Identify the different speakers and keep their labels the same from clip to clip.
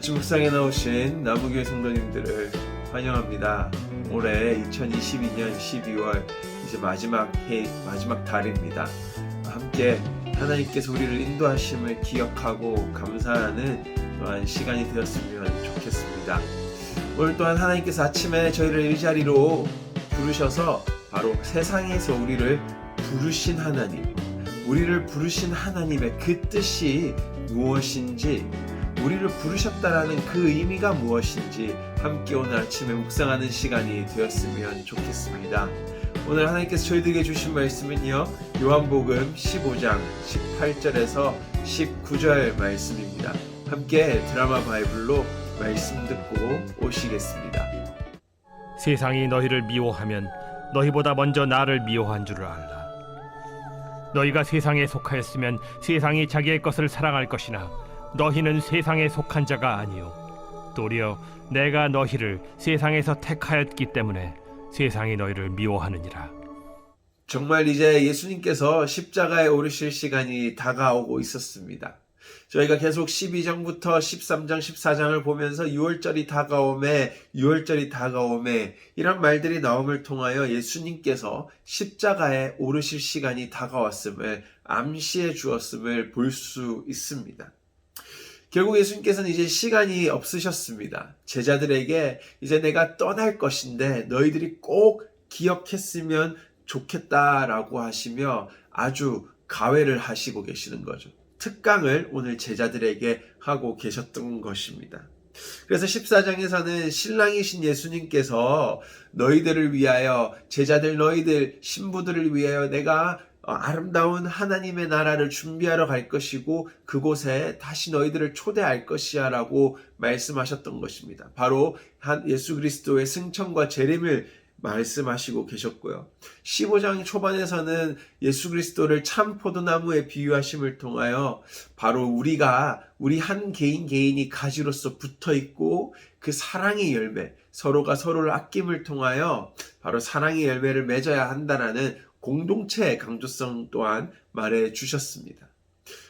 Speaker 1: 아침 묵상에 나오신 나무교회 성도님들을 환영합니다. 올해 2022년 12월 이제 마지막 달입니다. 함께 하나님께서 우리를 인도하심을 기억하고 감사하는 또한 시간이 되었으면 좋겠습니다. 오늘 또한 하나님께서 아침에 저희를 이 자리로 부르셔서 바로 세상에서 우리를 부르신 하나님, 우리를 부르신 하나님의 그 뜻이 무엇인지, 우리를 부르셨다라는 그 의미가 무엇인지 함께 오늘 아침에 묵상하는 시간이 되었으면 좋겠습니다. 오늘 하나님께서 저희들에게 주신 말씀은요, 요한복음 15장 18절에서 19절 말씀입니다. 함께 드라마 바이블로 말씀 듣고 오시겠습니다.
Speaker 2: 세상이 너희를 미워하면 너희보다 먼저 나를 미워한 줄을 알라. 너희가 세상에 속하였으면 세상이 자기의 것을 사랑할 것이나 너희는 세상에 속한 자가 아니요 도리어 내가 너희를 세상에서 택하였기 때문에 세상이 너희를 미워하느니라.
Speaker 1: 정말 이제 예수님께서 십자가에 오르실 시간이 다가오고 있었습니다. 저희가 계속 12장부터 13장, 14장을 보면서 6월절이 다가오매 이런 말들이 나옴을 통하여 예수님께서 십자가에 오르실 시간이 다가왔음을 암시해 주었음을 볼 수 있습니다. 결국 예수님께서는 이제 시간이 없으셨습니다. 제자들에게 이제 내가 떠날 것인데 너희들이 꼭 기억했으면 좋겠다라고 하시며 아주 가회를 하시고 계시는 거죠. 특강을 오늘 제자들에게 하고 계셨던 것입니다. 그래서 14장에서는 신랑이신 예수님께서 너희들을 위하여, 제자들 너희들 신부들을 위하여 내가 아름다운 하나님의 나라를 준비하러 갈 것이고 그곳에 다시 너희들을 초대할 것이야 라고 말씀하셨던 것입니다. 바로 예수 그리스도의 승천과 재림을 말씀하시고 계셨고요. 15장 초반에서는 예수 그리스도를 참 포도나무에 비유하심을 통하여 바로 우리 한 개인이 가지로서 붙어있고 그 사랑의 열매, 서로가 서로를 아낌을 통하여 바로 사랑의 열매를 맺어야 한다라는 공동체의 강조성 또한 말해 주셨습니다.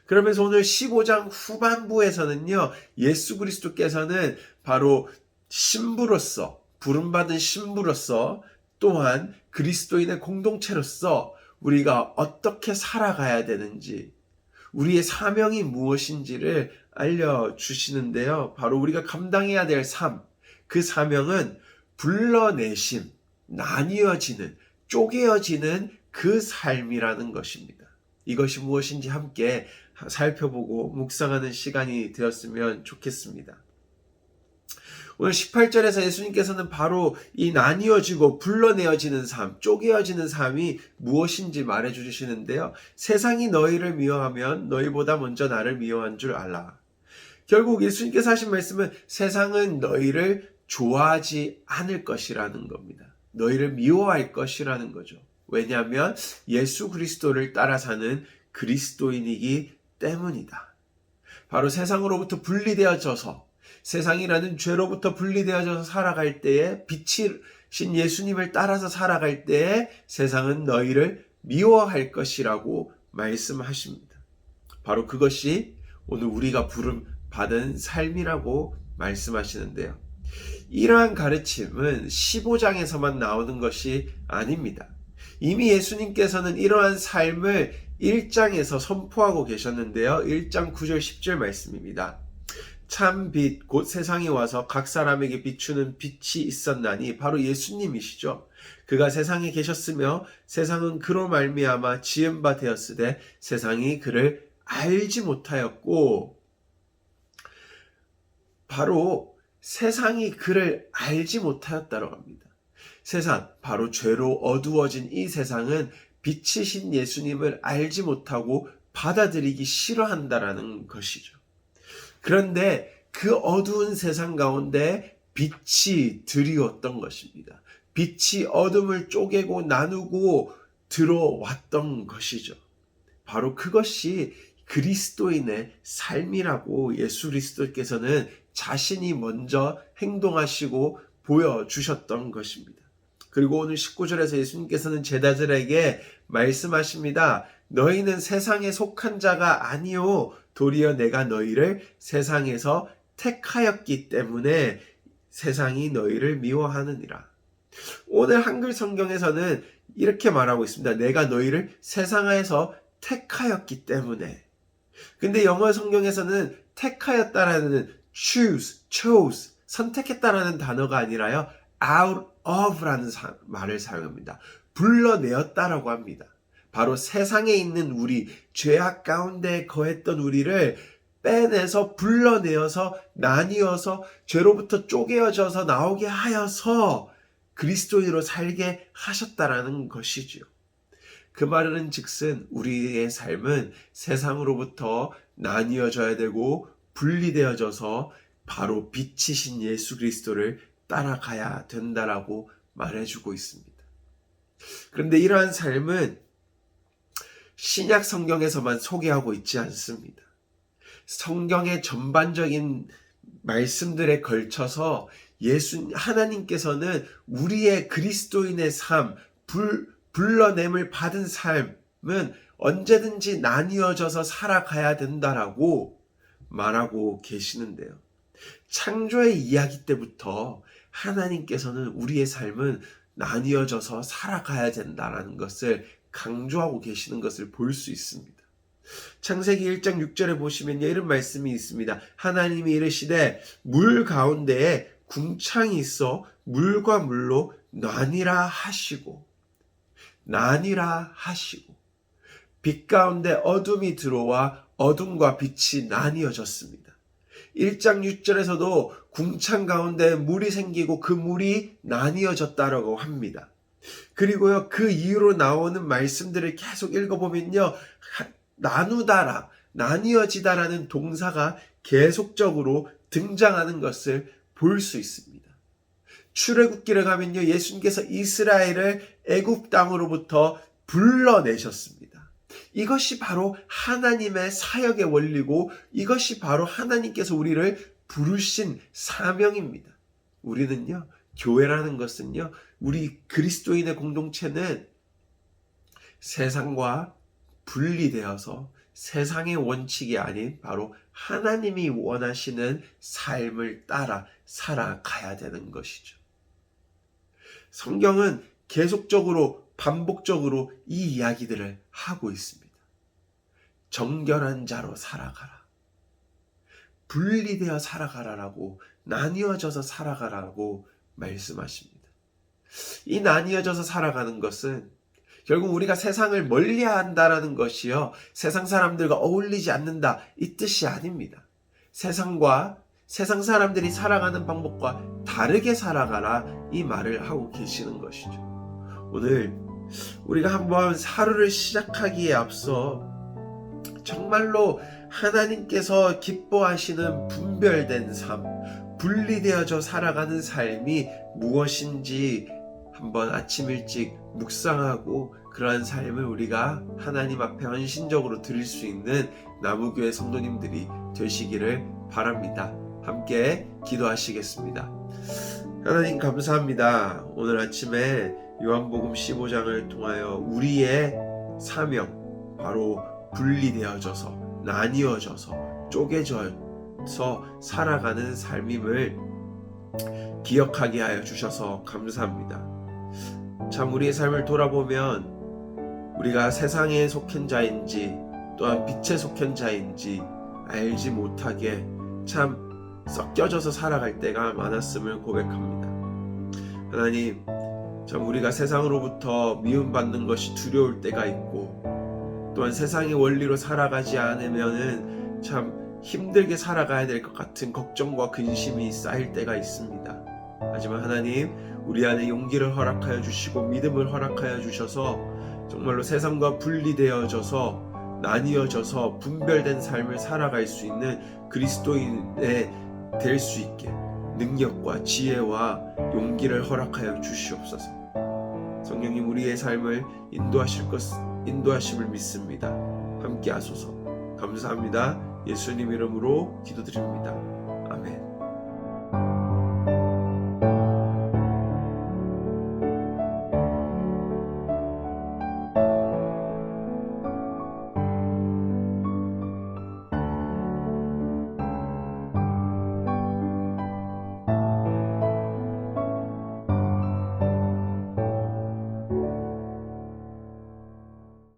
Speaker 1: 그러면서 오늘 15장 후반부에서는요, 예수 그리스도께서는 바로 신부로서, 부름받은 신부로서, 또한 그리스도인의 공동체로서 우리가 어떻게 살아가야 되는지, 우리의 사명이 무엇인지를 알려주시는데요. 바로 우리가 감당해야 될 삶, 그 사명은 불러내심, 나뉘어지는, 쪼개어지는 그 삶이라는 것입니다. 이것이 무엇인지 함께 살펴보고 묵상하는 시간이 되었으면 좋겠습니다. 오늘 18절에서 예수님께서는 바로 이 나뉘어지고 불러내어지는 삶, 쪼개어지는 삶이 무엇인지 말해주시는데요. 세상이 너희를 미워하면 너희보다 먼저 나를 미워한 줄 알라. 결국 예수님께서 하신 말씀은 세상은 너희를 좋아하지 않을 것이라는 겁니다. 너희를 미워할 것이라는 거죠. 왜냐하면 예수 그리스도를 따라 사는 그리스도인이기 때문이다. 바로 세상으로부터 분리되어져서, 세상이라는 죄로부터 분리되어져서 살아갈 때에, 빛이신 예수님을 따라서 살아갈 때에 세상은 너희를 미워할 것이라고 말씀하십니다. 바로 그것이 오늘 우리가 부름 받은 삶이라고 말씀하시는데요. 이러한 가르침은 15장에서만 나오는 것이 아닙니다. 이미 예수님께서는 이러한 삶을 1장에서 선포하고 계셨는데요. 1장 9절 10절 말씀입니다. 참 빛 곧 세상에 와서 각 사람에게 비추는 빛이 있었나니, 바로 예수님이시죠. 그가 세상에 계셨으며 세상은 그로 말미암아 지은 바 되었으되 세상이 그를 알지 못하였고, 바로 세상이 그를 알지 못하였다고 합니다. 세상, 바로 죄로 어두워진 이 세상은 빛이신 예수님을 알지 못하고 받아들이기 싫어한다라는 것이죠. 그런데 그 어두운 세상 가운데 빛이 드리웠던 것입니다. 빛이 어둠을 쪼개고 나누고 들어왔던 것이죠. 바로 그것이 그리스도인의 삶이라고 예수 그리스도께서는 자신이 먼저 행동하시고 보여주셨던 것입니다. 그리고 오늘 19절에서 예수님께서는 제자들에게 말씀하십니다. 너희는 세상에 속한 자가 아니요 도리어 내가 너희를 세상에서 택하였기 때문에 세상이 너희를 미워하느니라. 오늘 한글 성경에서는 이렇게 말하고 있습니다. 내가 너희를 세상에서 택하였기 때문에. 근데 영어 성경에서는 택하였다라는 chose, 선택했다라는 단어가 아니라요, out of라는 말을 사용합니다. 불러내었다라고 합니다. 바로 세상에 있는 우리, 죄악 가운데 거했던 우리를 빼내서 불러내어서 나뉘어서 죄로부터 쪼개어져서 나오게 하여서 그리스도인으로 살게 하셨다라는 것이지요. 그 말은 즉슨 우리의 삶은 세상으로부터 나뉘어져야 되고 분리되어져서 바로 빛이신 예수 그리스도를 따라가야 된다라고 말해주고 있습니다. 그런데 이러한 삶은 신약 성경에서만 소개하고 있지 않습니다. 성경의 전반적인 말씀들에 걸쳐서 하나님께서는 우리의 그리스도인의 삶, 불러냄을 받은 삶은 언제든지 나뉘어져서 살아가야 된다라고 말하고 계시는데요. 창조의 이야기 때부터 하나님께서는 우리의 삶은 나뉘어져서 살아가야 된다라는 것을 강조하고 계시는 것을 볼 수 있습니다. 창세기 1장 6절에 보시면요, 이런 말씀이 있습니다. 하나님이 이르시되 물 가운데에 궁창이 있어 물과 물로 나뉘라 하시고 빛 가운데 어둠이 들어와 어둠과 빛이 나뉘어졌습니다. 1장 6절에서도 궁창 가운데 물이 생기고 그 물이 나뉘어졌다라고 합니다. 그리고요, 그 이후로 나오는 말씀들을 계속 읽어보면요, 나누다라, 나뉘어지다라는 동사가 계속적으로 등장하는 것을 볼 수 있습니다. 출애굽기를 가면요, 예수님께서 이스라엘을 애굽 땅으로부터 불러내셨습니다. 이것이 바로 하나님의 사역의 원리고 이것이 바로 하나님께서 우리를 부르신 사명입니다. 우리는요, 교회라는 것은요, 우리 그리스도인의 공동체는 세상과 분리되어서 세상의 원칙이 아닌 바로 하나님이 원하시는 삶을 따라 살아가야 되는 것이죠. 성경은 계속적으로 반복적으로 이 이야기들을 하고 있습니다. 정결한 자로 살아가라. 분리되어 살아가라라고, 나뉘어져서 살아가라고 말씀하십니다. 이 나뉘어져서 살아가는 것은 결국 우리가 세상을 멀리한다라는 것이요, 세상 사람들과 어울리지 않는다, 이 뜻이 아닙니다. 세상 사람들이 살아가는 방법과 다르게 살아가라, 이 말을 하고 계시는 것이죠. 오늘 우리가 한번 하루를 시작하기에 앞서 정말로 하나님께서 기뻐하시는 분별된 삶, 분리되어져 살아가는 삶이 무엇인지 한번 아침 일찍 묵상하고 그러한 삶을 우리가 하나님 앞에 헌신적으로 드릴 수 있는 나무교회 성도님들이 되시기를 바랍니다. 함께 기도하시겠습니다. 하나님 감사합니다. 오늘 아침에 요한복음 15장을 통하여 우리의 사명, 바로 분리되어져서 나뉘어져서 쪼개져서 살아가는 삶임을 기억하게 하여 주셔서 감사합니다. 참 우리의 삶을 돌아보면 우리가 세상에 속한 자인지 또한 빛에 속한 자인지 알지 못하게 참 섞여져서 살아갈 때가 많았음을 고백합니다. 하나님, 참 우리가 세상으로부터 미움받는 것이 두려울 때가 있고 또한 세상의 원리로 살아가지 않으면은 참 힘들게 살아가야 될 것 같은 걱정과 근심이 쌓일 때가 있습니다. 하지만 하나님, 우리 안에 용기를 허락하여 주시고 믿음을 허락하여 주셔서 정말로 세상과 분리되어져서 나뉘어져서 분별된 삶을 살아갈 수 있는 그리스도인의 될 수 있게 능력과 지혜와 용기를 허락하여 주시옵소서. 성령님, 우리의 삶을 인도하심을 믿습니다. 함께 하소서. 감사합니다. 예수님 이름으로 기도드립니다.